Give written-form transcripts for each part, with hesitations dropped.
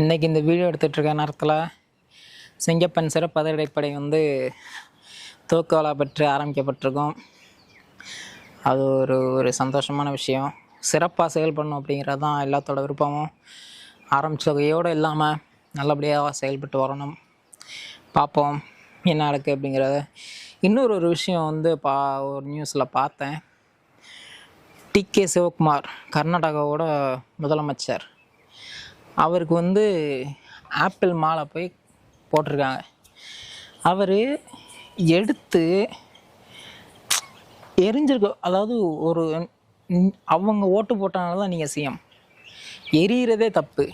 இன்றைக்கி இந்த வீடியோ எடுத்துகிட்ருக்க நேரத்தில் சிங்கப்பன் சிறப்பு அதிரடிப்படை தூக்குவாலா பெற்று ஆரம்பிக்கப்பட்டிருக்கோம். அது ஒரு ஒரு சந்தோஷமான விஷயம். சிறப்பாக செயல்படணும் அப்படிங்கிறது தான் எல்லாத்தோட விருப்பமும். ஆரம்பித்ததையோடு இல்லாமல் நல்லபடியாக செயல்பட்டு வரணும். பார்ப்போம் என்ன நடக்குது அப்படிங்கிறத. இன்னொரு விஷயம் ஒரு நியூஸில் பார்த்தேன். டிகே சிவகுமார், கர்நாடகாவோட முதலமைச்சர், அவருக்கு ஆப்பிள் மாலை போய் போட்டிருக்காங்க. அவர் எடுத்து எரிஞ்சிருக்க, அதாவது ஒரு அவங்க ஓட்டு போட்டனால தான் நீங்கள் சிஎம். எரியிறதே தப்பு.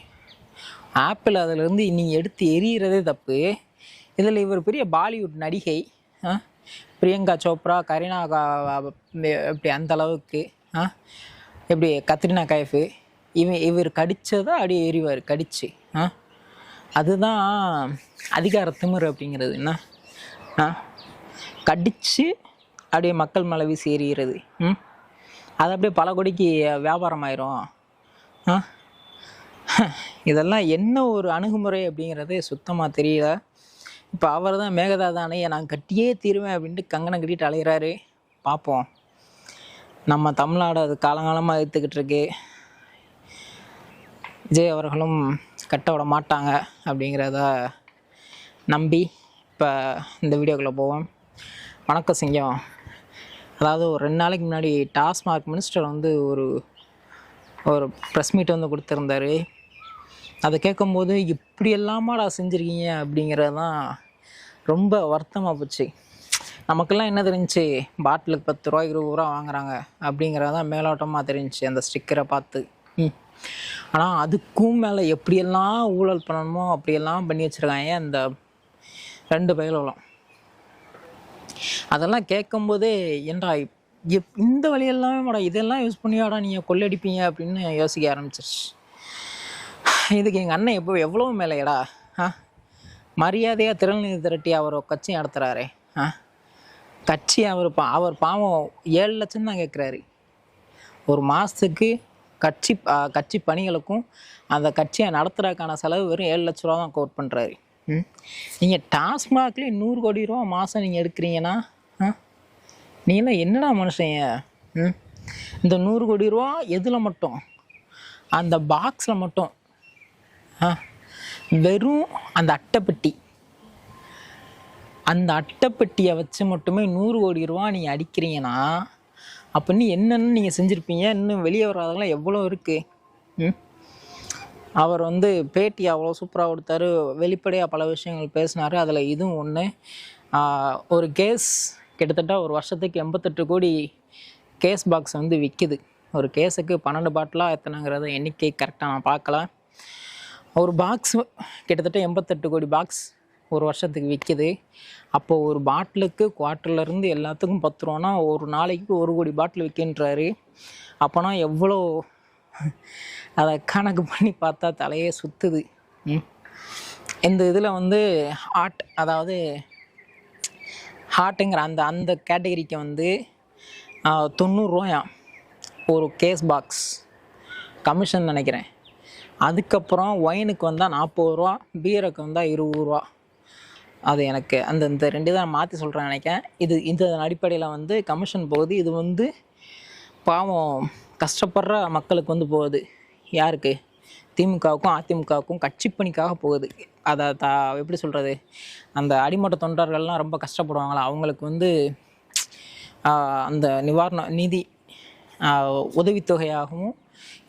ஆப்பிள் அதிலேருந்து நீங்கள் எடுத்து எரியிறதே தப்பு. இதில் இவர் பெரிய பாலிவுட் நடிகை, பிரியங்கா சோப்ரா, கரீனா இப்படி அந்த அளவுக்கு எப்படி கத்ரினா கைஃபு, இவர் கடித்ததை அப்படியே எரிவார் கடித்து. அதுதான் அதிகார திமிரு அப்படிங்கிறது. என்ன கடித்து அப்படியே மக்கள் மேலே வீசி எறிகிறது. அது அப்படியே பல கோடிக்கு வியாபாரம் ஆயிரும். இதெல்லாம் என்ன ஒரு அணுகுமுறை அப்படிங்கிறது சுத்தமாக தெரியல. இப்போ அவர் தான் மேகதாது அணையை நான் கட்டியே தீருவேன் அப்படின்ட்டு கங்கணம் கட்டிட்டு அலைகிறாரு. பார்ப்போம். நம்ம தமிழ்நாடு அது காலங்காலமாக எடுத்துக்கிட்டு இருக்கு. விஜய் அவர்களும் கட்ட விட மாட்டாங்க அப்படிங்கிறத நம்பி இப்போ இந்த வீடியோக்குள்ளே போவோம். வணக்கம் சிங்கம். அதாவது ஒரு 2 நாளைக்கு முன்னாடி டாஸ்மாக் மினிஸ்டர் ஒரு ப்ரெஸ் மீட் கொடுத்துருந்தாரு. அதை கேட்கும்போது இப்படி எல்லாமாடா செஞ்சுருக்கீங்க அப்படிங்கிறது தான் ரொம்ப வருத்தமாக போச்சு. நமக்கெல்லாம் என்ன தெரிஞ்சிச்சு, பாட்டிலுக்கு 10 ரூபா 20 ரூபா வாங்குறாங்க அப்படிங்கிறதான் மேலோட்டமாக தெரிஞ்சிச்சு அந்த ஸ்டிக்கரை பார்த்து. ஆனால் அதுக்கும் மேலே எப்படியெல்லாம் ஊழல் பண்ணணுமோ அப்படியெல்லாம் பண்ணி வச்சுருக்காங்க அந்த 2 பயலும். அதெல்லாம் கேட்கும்போதே ஏன்டா இந்த வழியெல்லாமேடா இதெல்லாம் யூஸ் பண்ணியாடா நீங்கள் கொள்ளடிப்பீங்க அப்படின்னு யோசிக்க ஆரம்பிச்சிருச்சு. இதுக்கு எங்கள் அண்ணன் எவ்வளோ மேலேடா மரியாதையாக திறநிதி திரட்டி அவர் கட்சி நடத்துகிறாரே. கட்சி அவர் பாவம் 7 லட்சம் தான் கேட்குறாரு ஒரு மாதத்துக்கு. கட்சி பணிகளுக்கும் அந்த கட்சியை நடத்துறதுக்கான செலவு வெறும் 7 லட்ச ரூபா தான் கோட் பண்ணுறாரு. நீங்கள் டாஸ்மாக்லேயே 100 கோடி ரூபா மாதம் நீங்கள் எடுக்கிறீங்கன்னா நீங்களாம் என்னடா மனுஷங்க? இந்த 100 கோடி ரூபா எதில் மட்டும், அந்த பாக்ஸில் மட்டும் வெறும் அந்த அட்டைப்பெட்டியை வச்சு மட்டுமே 100 கோடி ரூபா நீங்கள் அடிக்கிறீங்கன்னா அப்படின்னு என்னென்னு நீங்கள் செஞ்சுருப்பீங்க. இன்னும் வெளியே வராதெல்லாம் எவ்வளோ இருக்குது. அவர் பேட்டி அவ்வளோ சூப்பராக கொடுத்தாரு. வெளிப்படையாக பல விஷயங்கள் பேசினார். அதில் இதுவும் ஒன்று. ஒரு கேஸ் கிட்டத்தட்ட ஒரு வருஷத்துக்கு 88 கோடி கேஸ் பாக்ஸ் விற்கிது. ஒரு கேஸுக்கு 12 பாட்டிலாக எத்தனைங்கிறத எண்ணிக்கை கரெக்டாக நான் பார்க்கல. ஒரு பாக்ஸ் கிட்டத்தட்ட 88 கோடி பாக்ஸ் ஒரு வருஷத்துக்கு விற்கிது. அப்போது ஒரு பாட்டிலுக்கு குவார்ட்டர்லேருந்து எல்லாத்துக்கும் 10 ரூபானா ஒரு நாளைக்கு 1 கோடி பாட்டில் விற்கின்றாரு. அப்போனா எவ்வளோ, அதை கணக்கு பண்ணி பார்த்தா தலையே சுற்றுது. இந்த இதில் ஹாட், அதாவது ஹாட்டுங்கிற அந்த கேட்டகரிக்கு 90 ரூபாயாம் ஒரு கேஸ் பாக்ஸ் கமிஷன் நினைக்கிறேன். அதுக்கப்புறம் ஒயினுக்கு 40 ரூபா, பீருக்கு 20 ரூபா. அது எனக்கு இந்த 2 தான் மாற்றி சொல்கிறேன் நினைக்கிறேன். இந்த அடிப்படையில் கமிஷன் போகுது. இது பாவம் கஷ்டப்படுற மக்களுக்கு போகுது. யாருக்கு? திமுகவுக்கும் அதிமுகவுக்கும் கட்சி பணிக்காக போகுது. அதை எப்படி சொல்கிறது, அந்த அடிமட்ட தொண்டர்கள்லாம் ரொம்ப கஷ்டப்படுவாங்களா, அவங்களுக்கு அந்த நிவாரண நிதி உதவித்தொகையாகவும்,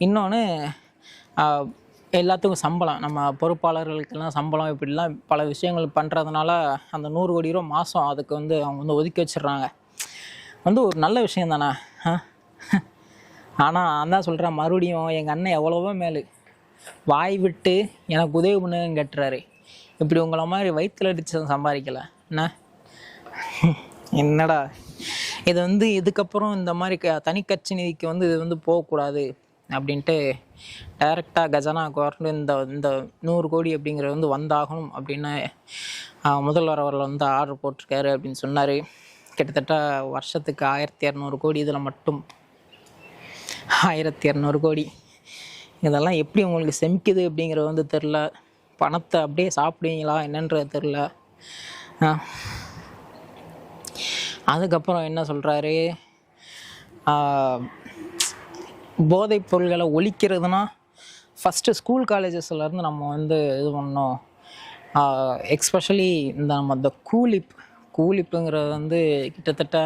இன்னொன்று எல்லாத்துக்கும் சம்பளம், நம்ம பொறுப்பாளர்களுக்கெல்லாம் சம்பளம், இப்படிலாம் பல விஷயங்கள் பண்ணுறதுனால அந்த 100 கோடி ரூபா மாதம் அதுக்கு அவங்க ஒதுக்கி வச்சிடுறாங்க. ஒரு நல்ல விஷயம் தானே. ஆனால் நான் தான் சொல்கிறேன், மறுபடியும் எங்கள் அண்ணன் எவ்வளவோ மேலு வாய் விட்டு எனக்கு உதவி பண்ணுன்னு கேட்டுறாரு. இப்படி உங்களை மாதிரி வயிற்றுல அடித்து சம்பாதிக்கலை என்னடா இது. இதுக்கப்புறம் இந்த மாதிரி தனி கட்சி நிதிக்கு இது போகக்கூடாது அப்படின்ட்டு டைரெக்டாக கஜானாவுக்கு வரணும். இந்த 100 கோடி அப்படிங்கிறது வந்தாகணும் அப்படின்னு முதல்வர் அவர்கள் ஆர்டர் போட்டிருக்காரு அப்படின்னு சொன்னார். கிட்டத்தட்ட வருஷத்துக்கு 1200 கோடி. இதில் மட்டும் 1200 கோடி. இதெல்லாம் எப்படி உங்களுக்கு செமிக்குது அப்படிங்கிறது தெரில. பணத்தை அப்படியே சாப்பிடுவீங்களா என்னன்றது தெரில. அதுக்கப்புறம் என்ன சொல்கிறாரு, போதைப் பொருள்களை ஒழிக்கிறதுனா ஃபஸ்ட்டு ஸ்கூல் காலேஜஸ்லேருந்து நம்ம வந்து இது பண்ணோம். எக்ஸ்பெஷலி இந்த கூலிப்புங்கிறது வந்து கிட்டத்தட்ட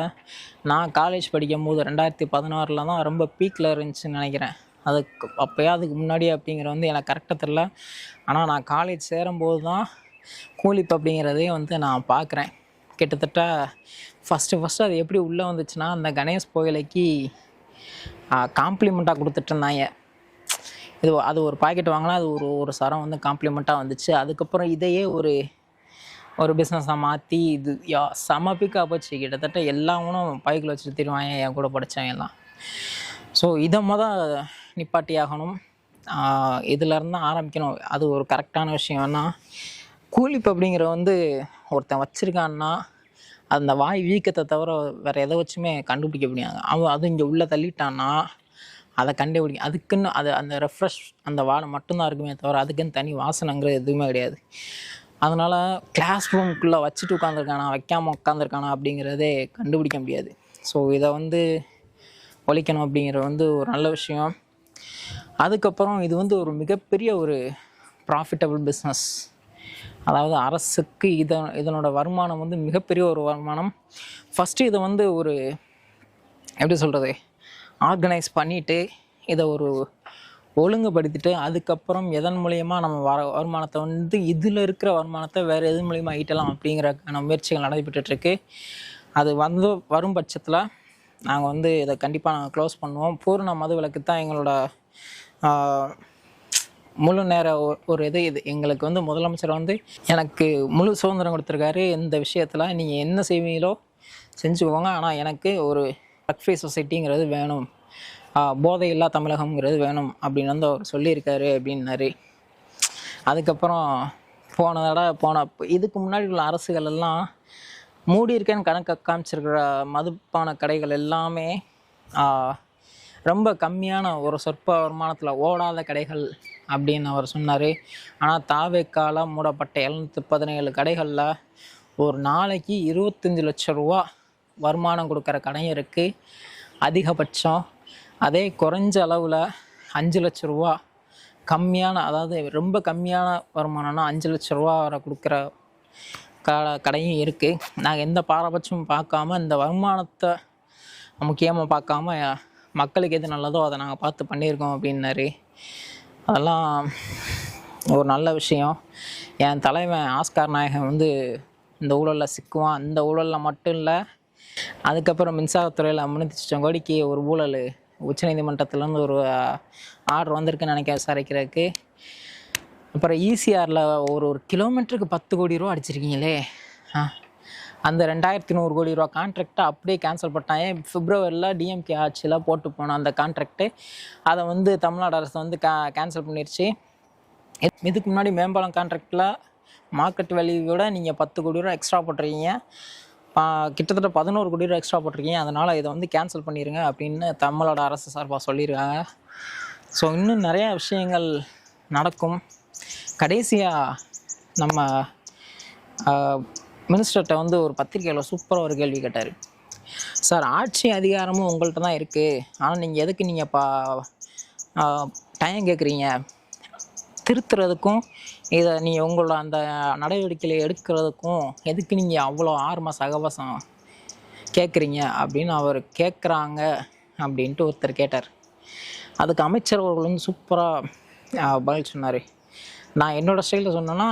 நான் காலேஜ் படிக்கும் போது 2016 தான் ரொம்ப பீக்கில் இருந்துச்சுன்னு நினைக்கிறேன். அதுக்கு முன்னாடி அப்படிங்கிற வந்து எனக்கு கரெக்டாக தெரில. ஆனால் நான் காலேஜ் சேரும்போது தான் கூலிப் அப்படிங்கிறதே வந்து நான் பார்க்குறேன். கிட்டத்தட்ட ஃபஸ்ட்டு அது எப்படி உள்ளே வந்துச்சுன்னா, அந்த கணேஷ் புகையிலைக்கு காம்ப்ளிமெண்ட்டாக கொடுத்துட்டு இருந்தாங்க. அது ஒரு பாக்கெட் வாங்கினா அது ஒரு சரம் வந்து காம்ப்ளிமெண்ட்டாக வந்துச்சு. அதுக்கப்புறம் இதையே ஒரு பிஸ்னஸாக மாற்றி இது செம பிக்காக போச்சு. கிட்டத்தட்ட எல்லாவனும் பைக்கில் வச்சுட்டு திருவாங்க என் கூட படித்தவங்க எல்லாம். ஸோ இதை நிப்பாட்டி ஆகணும். இதிலேருந்து தான் ஆரம்பிக்கணும். அது ஒரு கரெக்டான விஷயம்னா, கூலிப் அப்படிங்கிற வந்து ஒருத்தன் வச்சுருக்கான்னா அந்த வாய் வீக்கத்தை தவிர வேறு எதை வச்சுமே கண்டுபிடிக்க முடியாது. அவன் அது இங்கே உள்ளே தள்ளிட்டான்னா அதை கண்டுபிடிக்கும். அதுக்குன்னு அந்த ரெஃப்ரெஷ் அந்த வாடை மட்டும்தான் இருக்குமே தவிர அதுக்குன்னு தனி வாசனைங்கிறது எதுவுமே கிடையாது. அதனால் கிளாஸ் ரூமுக்குள்ளே வச்சுட்டு உட்காந்துருக்கானா வைக்காமல் உட்காந்துருக்கானா அப்படிங்கிறதே கண்டுபிடிக்க முடியாது. ஸோ இதை வந்து ஒழிக்கணும் அப்படிங்கிறது வந்து ஒரு நல்ல விஷயம். அதுக்கப்புறம் இது வந்து ஒரு மிகப்பெரிய ஒரு ப்ராஃபிட்டபிள் பிஸ்னஸ். அதாவது அரசுக்கு இதனோட வருமானம் வந்து மிகப்பெரிய ஒரு வருமானம். ஃபஸ்ட்டு இதை வந்து ஒரு எப்படி சொல்கிறது, ஆர்கனைஸ் பண்ணிவிட்டு இதை ஒரு ஒழுங்குபடுத்திட்டு அதுக்கப்புறம் எதன் மூலயமா நம்ம வருமானத்தை வந்து இதில் இருக்கிற வருமானத்தை வேறு எது மூலயமா ஈட்டலாம் அப்படிங்கிறக்கான முயற்சிகள் நடைபெற்றுருக்கு. அது வரும் பட்சத்தில் நாங்கள் வந்து இதை கண்டிப்பாக நாங்கள் க்ளோஸ் பண்ணுவோம். பூர்ண மது விலக்கு தான் எங்களோட முழு நேர ஒரு இது எங்களுக்கு வந்து முதலமைச்சர் வந்து எனக்கு முழு சுதந்திரம் கொடுத்துருக்காரு. இந்த விஷயத்தில் நீங்கள் என்ன செய்வீங்களோ செஞ்சுக்கோங்க, ஆனால் எனக்கு ஒரு ட்ரக் ஃப்ரீ சொசைட்டிங்கிறது வேணும், போதை இல்லா தமிழகம்ங்கிறது வேணும் அப்படின்னு வந்து அவர் சொல்லியிருக்காரு அப்படின்னாரு. அதுக்கப்புறம் இதுக்கு முன்னாடி உள்ள அரசுகள் எல்லாம் மூடி இருக்கேன்னு கணக்கு காமிச்சிருக்கிற மதுப்பான கடைகள் எல்லாமே ரொம்ப கம்மியான ஒரு சொற்ப வருமானத்தில் ஓடாத கடைகள் அப்படின்னு அவர் சொன்னார். ஆனால் தாவேக்கால மூடப்பட்ட 717 கடைகளில் ஒரு நாளைக்கு 25 லட்சம் ரூபா வருமானம் கொடுக்குற கடையும் இருக்குது அதிகபட்சம். அதே குறைஞ்ச அளவில் 5 லட்ச ரூபா கம்மியான, அதாவது ரொம்ப கம்மியான வருமானம்னா 5 லட்ச ரூபா வரை கொடுக்குற கடையும் இருக்குது. நாங்கள் எந்த பாரபட்சமும் பார்க்காம இந்த வருமானத்தை முக்கியமாக பார்க்காம மக்களுக்கு எது நல்லதோ அதை நாங்கள் பார்த்து பண்ணியிருக்கோம் அப்படின்னாரு. அதெல்லாம் ஒரு நல்ல விஷயம். என் தலைவன் ஆஸ்கார் நாயகன் வந்து இந்த ஊழலில் சிக்குவான். அந்த ஊழலில் மட்டும் இல்லை, அதுக்கப்புறம் மின்சாரத்துறையில் 3 லட்சம் கோடிக்கு ஒரு ஊழல் உச்சநீதிமன்றத்துலேருந்து ஒரு ஆர்டர் வந்திருக்குன்னு நினைக்க விசாரிக்கிறதுக்கு. அப்புறம் ஈசிஆரில் ஒரு கிலோமீட்டருக்கு 10 கோடி ரூபா அடிச்சிருக்கீங்களே, அந்த 2100 கோடி ரூபா கான்ட்ராக்டை அப்படியே கேன்சல் பண்ணிட்டாங்க. பிப்ரவரியில் டிஎம்கே ஆட்சியில் போட்டு போன அந்த கான்ட்ராக்டு அதை வந்து தமிழ்நாடு அரசு வந்து கேன்சல் பண்ணிடுச்சு. இதுக்கு முன்னாடி மேம்பாலம் கான்ட்ராக்டில் மார்க்கெட் வேல்யூவோட நீங்கள் 10 கோடி ரூபா எக்ஸ்ட்ரா போட்டிருக்கீங்க, கிட்டத்தட்ட 11 கோடி ரூபா எக்ஸ்ட்ரா போட்டிருக்கீங்க, அதனால் இதை வந்து கேன்சல் பண்ணிடுங்க அப்படின்னு தமிழ்நாடு அரசு சார்பாக சொல்லியிருக்காங்க. ஸோ இன்னும் நிறையா விஷயங்கள் நடக்கும். கடைசியாக நம்ம மினிஸ்டர்கிட்ட வந்து ஒரு பத்திரிக்கையில் சூப்பராக ஒரு கேள்வி கேட்டார். சார், ஆட்சி அதிகாரமும் உங்கள்கிட்ட தான் இருக்குது, ஆனால் நீங்கள் எதுக்கு டைம் கேட்குறீங்க, திருத்துறதுக்கும் இதை நீங்கள் உங்களோட அந்த நடவடிக்கையில் எடுக்கிறதுக்கும் எதுக்கு நீங்கள் அவ்வளோ 6 மாத அகவாசம் கேட்குறீங்க அப்படின்னு அவர் கேட்குறாங்க அப்படின்ட்டு ஒருத்தர் கேட்டார். அதுக்கு அமைச்சர் அவர்கள் வந்து சூப்பராக பதில் சொன்னார். நான் என்னோடய ஸ்டைலில் சொன்னேன்னா,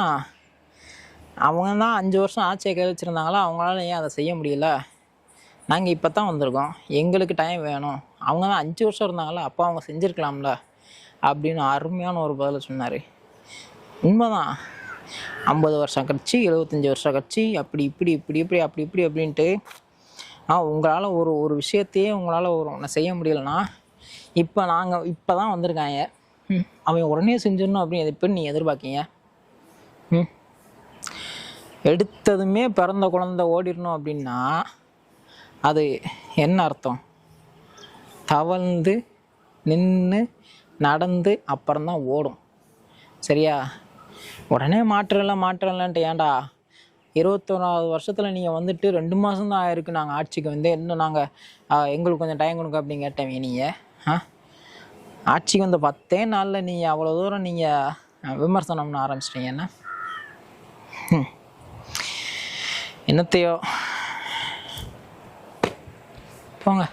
அவங்க தான் 5 வருஷம் ஆட்சியை கழிச்சிருந்தாங்களா, அவங்களால ஏன் அதை செய்ய முடியல, நாங்கள் இப்போ தான் வந்திருக்கோம், எங்களுக்கு டைம் வேணும், அவங்க தான் 5 வருஷம் இருந்தாங்களா, அப்போ அவங்க செஞ்சுருக்கலாம்ல அப்படின்னு அருமையான ஒரு பதில் சொன்னார். உண்மைதான், 50 வருஷம் கட்சி, 75 வருஷம் கட்சி, அப்படி அப்படின்ட்டு உங்களால் ஒரு விஷயத்தையே உங்களால் ஒன்று செய்ய முடியலன்னா, இப்போ தான் வந்திருக்காங்க, அவன் உடனே செஞ்சிடணும் அப்படின்னு எப்படி நீங்கள் எதிர்பார்க்கீங்க? எடுத்ததுமே பிறந்த குழந்தை ஓடிடணும் அப்படின்னா அது என்ன அர்த்தம்? தவழ்ந்து நின்று நடந்து அப்புறம்தான் ஓடும், சரியா? உடனே மாற்றலான்ட்டு ஏன்டா 21வது வருஷத்தில் நீங்கள் வந்துட்டு 2 மாதம் தான் ஆயிருக்கு நாங்கள் ஆட்சிக்கு வந்து, இன்னும் நாங்கள் எங்களுக்கு கொஞ்சம் டைம் கொடுங்க அப்படின்னு கேட்டவங்க நீங்கள். ஆட்சிக்கு வந்த 10 நாளில் நீங்கள் அவ்வளோ தூரம் நீங்கள் விமர்சனம்னு ஆரம்பிச்சிட்டீங்க. என்ன என்னத்தையோ போங்க.